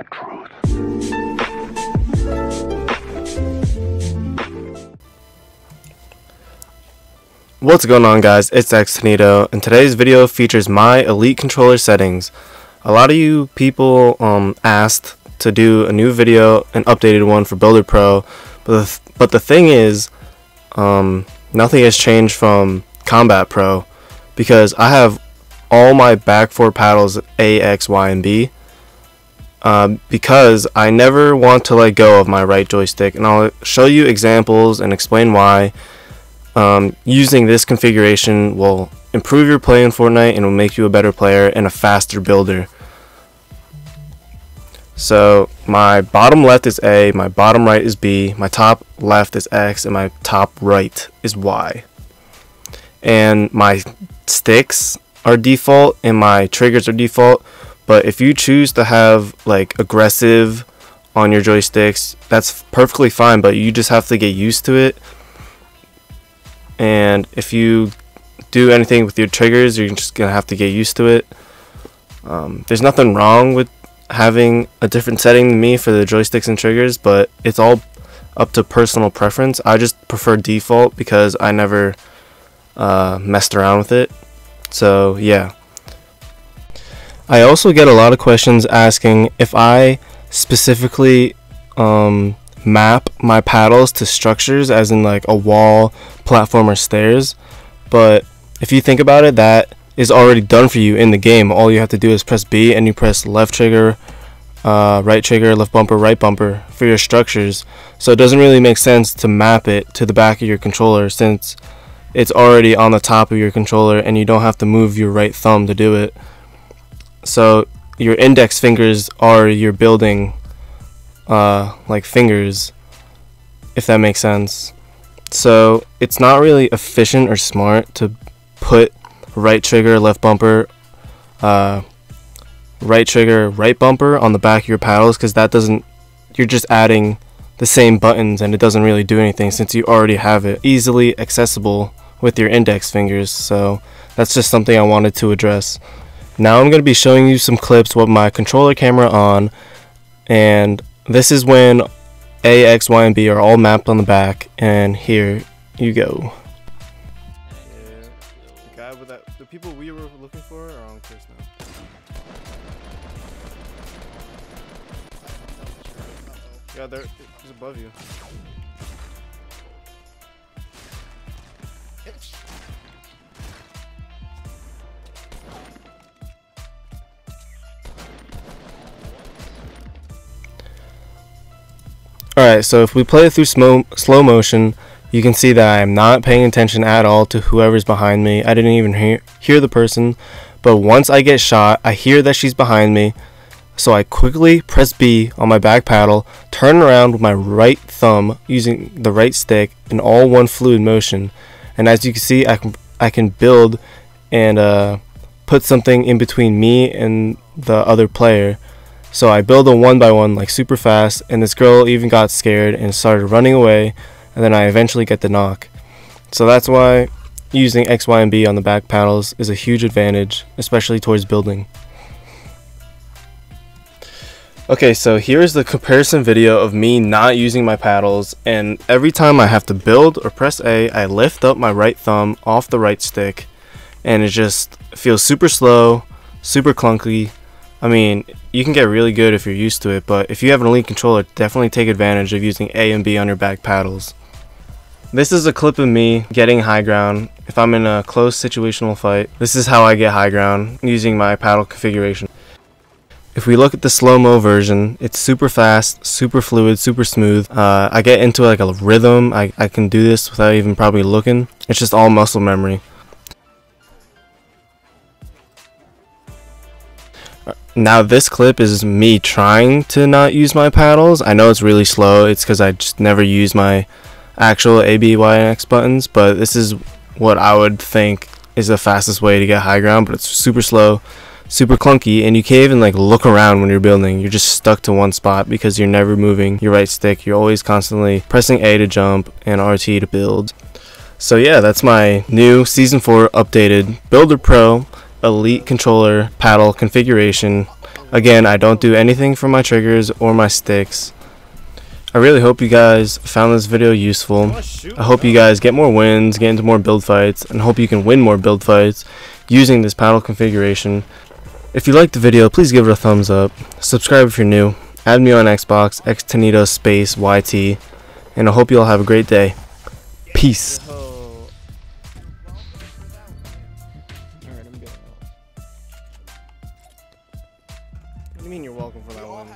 the truth. What's going on, guys? It's xTanedo, and today's video features my Elite controller settings. A lot of you people asked to do a new video, an updated one for Builder Pro, but the thing is, nothing has changed from Combat Pro, because I have all my back four paddles A, X, Y, and B, because I never want to let go of my right joystick, and I'll show you examples and explain why. Using this configuration will improve your play in Fortnite and will make you a better player and a faster builder. So my bottom left is A, my bottom right is B, my top left is X, and my top right is Y. And my sticks are default and my triggers are default, but if you choose to have like aggressive on your joysticks, that's perfectly fine, but you just have to get used to it. And if you do anything with your triggers, you're just gonna have to get used to it. There's nothing wrong with having a different setting than me for the joysticks and triggers, but it's all up to personal preference. I just prefer default because I never messed around with it. So yeah. I also get a lot of questions asking if I specifically map my paddles to structures, as in like a wall, platform, or stairs. But if you think about it, that is already done for you in the game. All you have to do is press B and you press left trigger, right trigger, left bumper, right bumper for your structures. So it doesn't really make sense to map it to the back of your controller, since it's already on the top of your controller and you don't have to move your right thumb to do it. So your index fingers are your building like fingers, if that makes sense. So it's not really efficient or smart to put right trigger, left bumper, right trigger, right bumper on the back of your paddles, because that doesn't, you're just adding the same buttons and it doesn't really do anything, since you already have it easily accessible with your index fingers. So that's just something I wanted to address. Now I'm going to be showing you some clips with my controller camera on, and this is when A, X, Y, and B are all mapped on the back, and here you go. Yeah, the guy with that, the people we were looking for are on course now. Yeah, he's above you. Alright, so if we play it through slow motion, you can see that I am not paying attention at all to whoever's behind me. I didn't even hear the person, but once I get shot, I hear that she's behind me, so I quickly press B on my back paddle, turn around with my right thumb using the right stick in all one fluid motion, and as you can see, I can build and put something in between me and the other player. So I build a 1x1 like super fast, and this girl even got scared and started running away, and then I eventually get the knock. So that's why using X, Y, and B on the back paddles is a huge advantage, especially towards building. Okay, so here's the comparison video of me not using my paddles, and every time I have to build or press A, I lift up my right thumb off the right stick, and it just feels super slow, super clunky. I mean, you can get really good if you're used to it, but if you have an Elite controller, definitely take advantage of using A and B on your back paddles. This is a clip of me getting high ground. If I'm in a close situational fight, this is how I get high ground using my paddle configuration. If we look at the slow-mo version, it's super fast, super fluid, super smooth. I get into like a rhythm. I can do this without even probably looking. It's just all muscle memory. Now this clip is me trying to not use my paddles. I know it's really slow. It's because I just never use my actual A, B, Y, and X buttons, but this is what I would think is the fastest way to get high ground, but it's super slow, super clunky, and you can't even like look around when you're building. You're just stuck to one spot because you're never moving your right stick. You're always constantly pressing A to jump and RT to build. So yeah, that's my new Season 4 updated Builder Pro Elite controller paddle configuration. Again, I don't do anything for my triggers or my sticks. I really hope you guys found this video useful. I hope you guys get more wins, get into more build fights, and hope you can win more build fights using this paddle configuration. If you liked the video, please give it a thumbs up. Subscribe if you're new. Add me on Xbox, xTanedo space YT. And I hope you all have a great day. Peace. What do you mean you're welcome for that one?